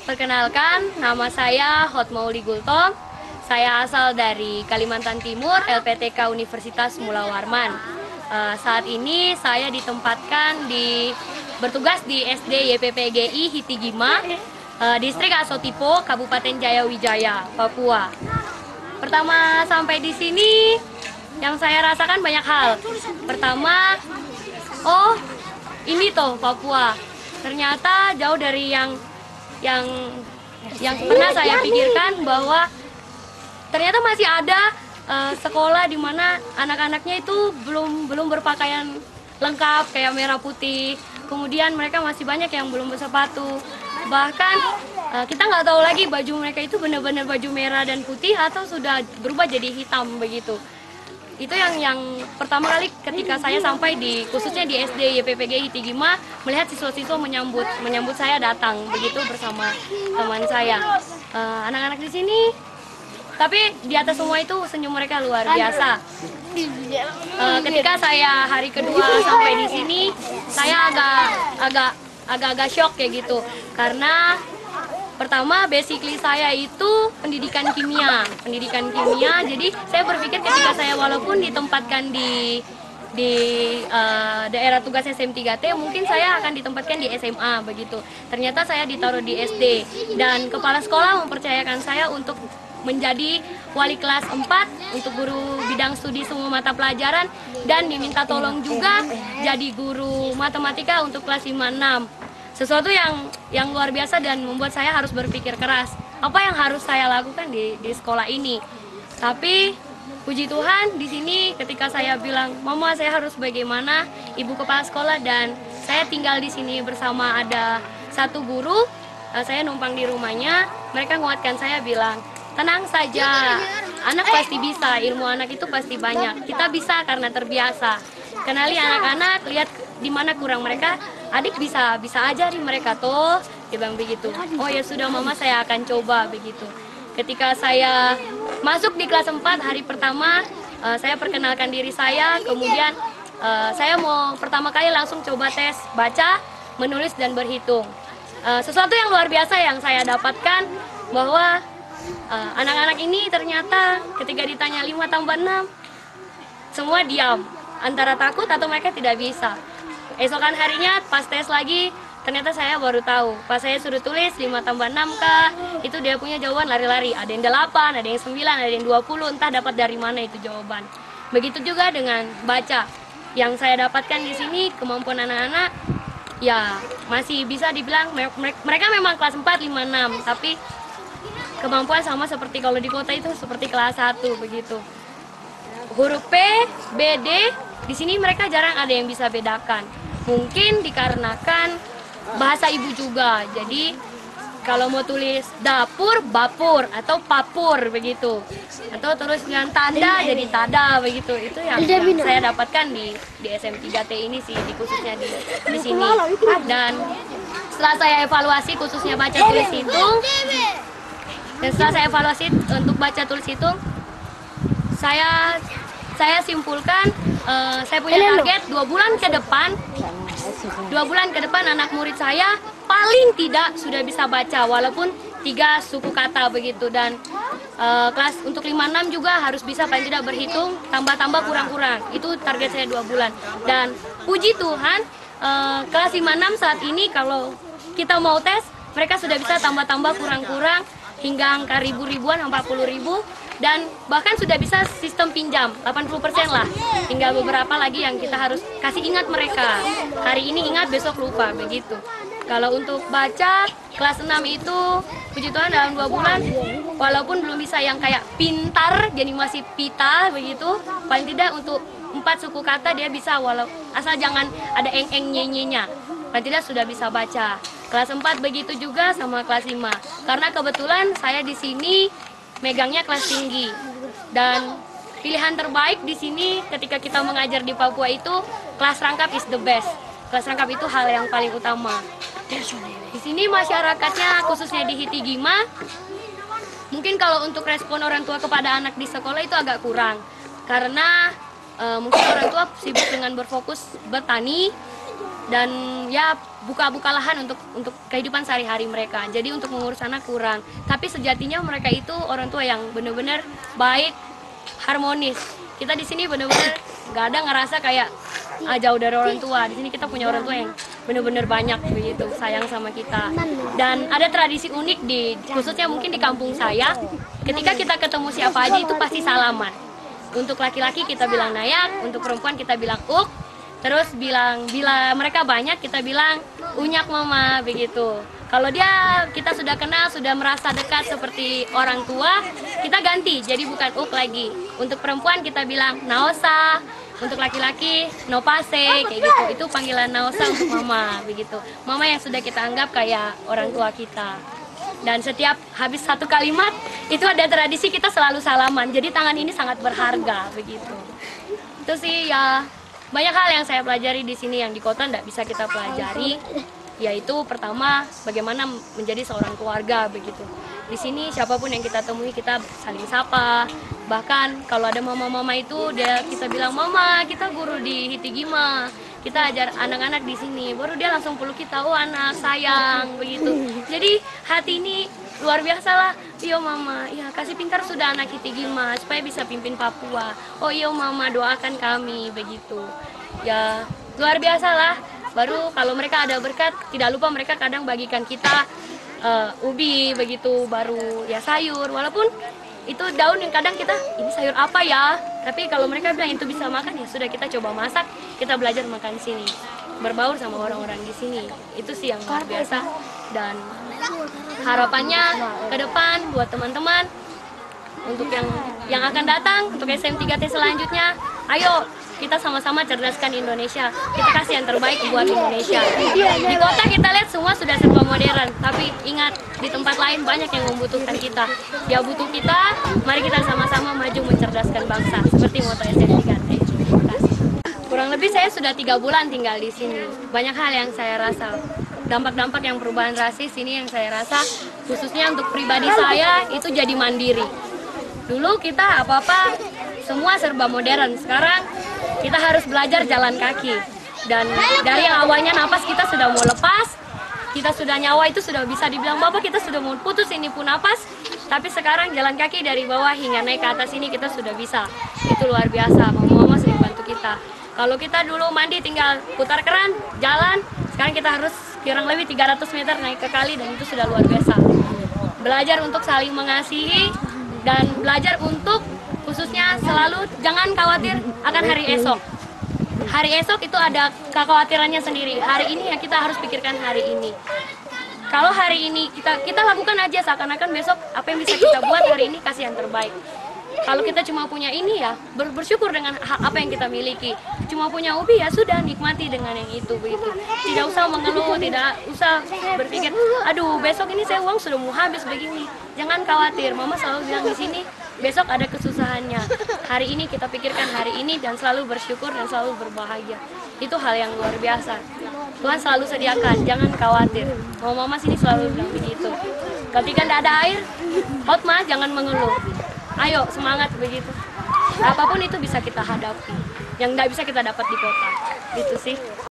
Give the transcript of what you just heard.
Perkenalkan, nama saya Hotmauli Gultom. Saya asal dari Kalimantan Timur, LPTK Universitas Mula Warman. Saat ini saya ditempatkan bertugas di SD YPPGI Hitigima, Distrik Asotipo, Kabupaten Jayawijaya, Papua. Pertama sampai di sini, yang saya rasakan banyak hal. Pertama, oh ini toh Papua. Ternyata jauh dari yang pernah saya pikirkan, bahwa ternyata masih ada sekolah di mana anak-anaknya itu belum berpakaian lengkap kayak merah putih. Kemudian mereka masih banyak yang belum bersepatu. Bahkan kita nggak tahu lagi baju mereka itu benar-benar baju merah dan putih atau sudah berubah jadi hitam begitu. Itu yang pertama kali ketika saya sampai khususnya di SD YPPGI Hitigima, melihat siswa-siswa menyambut saya datang begitu bersama teman saya. Anak-anak di sini, tapi di atas semua itu senyum mereka luar biasa. Ketika saya hari kedua sampai di sini, saya agak shock kayak gitu, karena pertama, basically saya itu pendidikan kimia. Jadi saya berpikir ketika saya walaupun ditempatkan di daerah tugas SM3T, mungkin saya akan ditempatkan di SMA begitu. Ternyata saya ditaruh di SD, dan kepala sekolah mempercayakan saya untuk menjadi wali kelas 4 untuk guru bidang studi semua mata pelajaran, dan diminta tolong juga jadi guru matematika untuk kelas 5-6. Sesuatu yang luar biasa dan membuat saya harus berpikir keras, apa yang harus saya lakukan di sekolah ini. Tapi puji Tuhan, di sini ketika saya bilang, "Mama, saya harus bagaimana?" Ibu kepala sekolah dan saya tinggal di sini bersama ada satu guru, saya numpang di rumahnya. Mereka menguatkan saya, bilang, "Tenang saja, anak pasti bisa, ilmu anak itu pasti banyak. Kita bisa karena terbiasa. Kenali anak-anak, lihat di mana kurang mereka, adik bisa ajari mereka toh," dia bilang begitu. Oh ya sudah Mama, saya akan coba begitu. Ketika saya masuk di kelas 4 hari pertama, saya perkenalkan diri saya, kemudian saya mau pertama kali langsung coba tes baca, menulis dan berhitung. Sesuatu yang luar biasa yang saya dapatkan, bahwa anak-anak ini ternyata ketika ditanya 5 tambah 6, semua diam, antara takut atau mereka tidak bisa. Esokan harinya pas tes lagi, ternyata saya baru tahu. Pas saya suruh tulis 5 tambah 6 kah, itu dia punya jawaban lari-lari. Ada yang 8, ada yang 9, ada yang 20, entah dapat dari mana itu jawaban. Begitu juga dengan baca. Yang saya dapatkan di sini, kemampuan anak-anak, ya masih bisa dibilang, mereka memang kelas 4, 5, 6. Tapi kemampuan sama seperti kalau di kota itu seperti kelas 1 begitu. Huruf P, B, D, di sini mereka jarang ada yang bisa bedakan. Mungkin dikarenakan bahasa ibu juga. Jadi kalau mau tulis dapur, bapur atau papur begitu. Atau terus dengan tanda jadi tada begitu. Itu yang saya dapatkan di SM3T ini sih, khususnya di sini. Dan setelah saya evaluasi khususnya baca tulis hitung, dan setelah saya evaluasi untuk baca tulis hitung, saya simpulkan, saya punya target 2 bulan ke depan. 2 bulan ke depan anak murid saya paling tidak sudah bisa baca walaupun 3 suku kata begitu, dan kelas untuk 5-6 juga harus bisa paling tidak berhitung, tambah-tambah kurang-kurang. Itu target saya 2 bulan. Dan puji Tuhan, kelas 5-6 saat ini kalau kita mau tes, mereka sudah bisa tambah-tambah kurang-kurang hingga angka ribuan, 40.000. Dan bahkan sudah bisa sistem pinjam 80% lah. Tinggal beberapa lagi yang kita harus kasih ingat mereka. Hari ini ingat, besok lupa begitu. Kalau untuk baca kelas 6 itu puji Tuhan dalam 2 bulan, walaupun belum bisa yang kayak pintar jadi masih pita begitu, paling tidak untuk 4 suku kata dia bisa, walau asal jangan ada eng nye-nya. Paling tidak sudah bisa baca. Kelas 4 begitu juga sama kelas 5. Karena kebetulan saya di sini megangnya kelas tinggi, dan pilihan terbaik di sini ketika kita mengajar di Papua itu kelas rangkap is the best. Kelas rangkap itu hal yang paling utama. Di sini masyarakatnya khususnya di Hitigima, mungkin kalau untuk respon orang tua kepada anak di sekolah itu agak kurang, karena mungkin orang tua sibuk dengan berfokus bertani. dan ya buka lahan untuk kehidupan sehari-hari mereka. Jadi untuk mengurus anak kurang, tapi sejatinya mereka itu orang tua yang benar-benar baik, harmonis. Kita di sini benar-benar nggak ada ngerasa kayak jauh dari orang tua. Di sini kita punya orang tua yang benar-benar banyak begitu sayang sama kita. Dan ada tradisi unik khususnya mungkin di kampung saya, ketika kita ketemu siapa aja itu pasti salaman. Untuk laki-laki kita bilang nayak, untuk perempuan kita bilang uk. Terus bila mereka banyak kita bilang unyak mama begitu. Kalau kita sudah kenal, sudah merasa dekat seperti orang tua, kita ganti jadi bukan uk lagi. Untuk perempuan kita bilang naosa, untuk laki-laki nopase kayak gitu. Itu panggilan naosa untuk mama begitu. Mama yang sudah kita anggap kayak orang tua kita. Dan setiap habis satu kalimat itu ada tradisi kita selalu salaman. Jadi tangan ini sangat berharga begitu. Itu sih ya. Banyak hal yang saya pelajari di sini yang di kota tidak bisa kita pelajari, yaitu pertama bagaimana menjadi seorang keluarga begitu. Di sini siapapun yang kita temui kita saling sapa. Bahkan kalau ada mama-mama itu kita bilang mama kita guru di Hitigima, kita ajar anak-anak di sini, baru dia langsung peluk kita, oh anak sayang begitu. Jadi hati ini luar biasa lah. Iyo mama, ya kasih pintar sudah anak Hitigima supaya bisa pimpin Papua. Oh iyo mama doakan kami begitu. Ya luar biasa lah. Baru kalau mereka ada berkat, tidak lupa mereka kadang bagikan kita ubi begitu, baru ya sayur. Walaupun itu daun yang kadang kita ini sayur apa ya? Tapi kalau mereka bilang itu bisa makan ya sudah kita coba masak, kita belajar makan di sini. Berbaur sama orang-orang di sini. Itu sih yang luar biasa. Dan harapannya ke depan buat teman-teman untuk yang akan datang untuk SM3T selanjutnya, ayo kita sama-sama cerdaskan Indonesia, kita kasih yang terbaik buat Indonesia. Di kota kita lihat semua sudah serba modern, tapi ingat di tempat lain banyak yang membutuhkan kita. Dia butuh kita, mari kita sama-sama maju mencerdaskan bangsa seperti moto SM3T. Kurang lebih saya sudah 3 bulan tinggal di sini. Banyak hal yang saya rasa. Dampak-dampak yang perubahan rasis ini yang saya rasa khususnya untuk pribadi saya itu jadi mandiri. Dulu kita apa-apa semua serba modern, sekarang kita harus belajar jalan kaki. Dan dari yang awalnya napas kita sudah mau lepas, kita sudah nyawa itu sudah bisa dibilang bapak kita sudah mau putus ini pun napas, tapi sekarang jalan kaki dari bawah hingga naik ke atas ini kita sudah bisa. Itu luar biasa, mama-mama sering bantu kita. Kalau kita dulu mandi tinggal putar keran, jalan, sekarang kita harus kurang lebih 300 meter naik ke kali dan itu sudah luar biasa. Belajar untuk saling mengasihi dan belajar untuk khususnya selalu jangan khawatir akan hari esok. Hari esok itu ada kekhawatirannya sendiri. Hari ini ya kita harus pikirkan hari ini. Kalau hari ini kita lakukan aja seakan-akan besok apa yang bisa kita buat hari ini kasih yang terbaik. Kalau kita cuma punya ini ya bersyukur dengan apa yang kita miliki. Cuma punya ubi ya sudah nikmati dengan yang itu begitu. Tidak usah mengeluh, tidak usah berpikir, aduh besok ini saya uang sudah mau habis begini. Jangan khawatir, mama selalu bilang di sini besok ada kesusahannya. Hari ini kita pikirkan hari ini dan selalu bersyukur dan selalu berbahagia. Itu hal yang luar biasa. Tuhan selalu sediakan, jangan khawatir. Mama sini selalu bilang begitu. Ketika tidak ada air, Hotma jangan mengeluh. Ayo semangat begitu. Apapun itu bisa kita hadapi. Yang tidak bisa kita dapat di kota. Gitu sih.